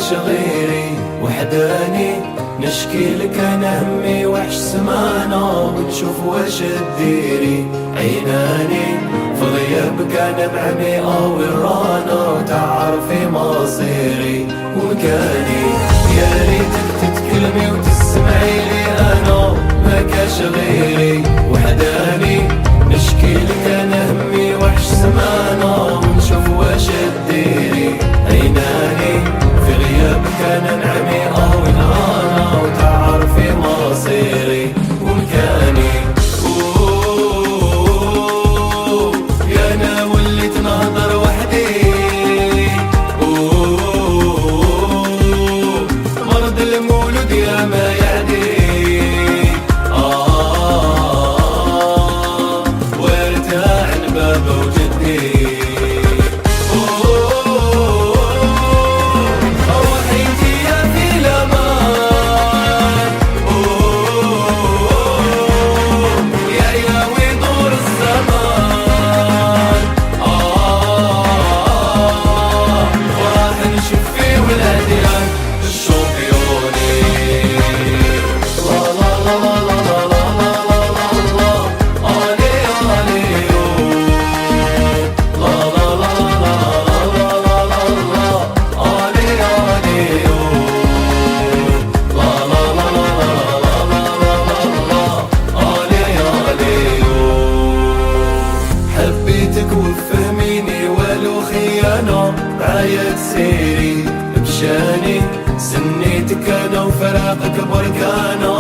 كاش غيري وحداني، نشكي لك انا همي وحش سمانة، ونشوف واش تديري عيناني في غيابك انا بعمي ورانا، وتعرفي مصيري ومكاني. يا ريتك تتكلمي وتسمعي لي انا ما كاش غيري وحداني، نشكي لك انا همي وحش سمانة، ونشوف واش تديري عيناني في غيابك انا نعمي ورانا، وتعرفي مصيري ومكاني. يا انا وليت نهضر وحدي، مرض المولود يا ما يعدي، وارتاح بابا وجدي. وفهميني ولو خيانة معايا تسيري بشاني، سنيتك انا وفراقك بركانة،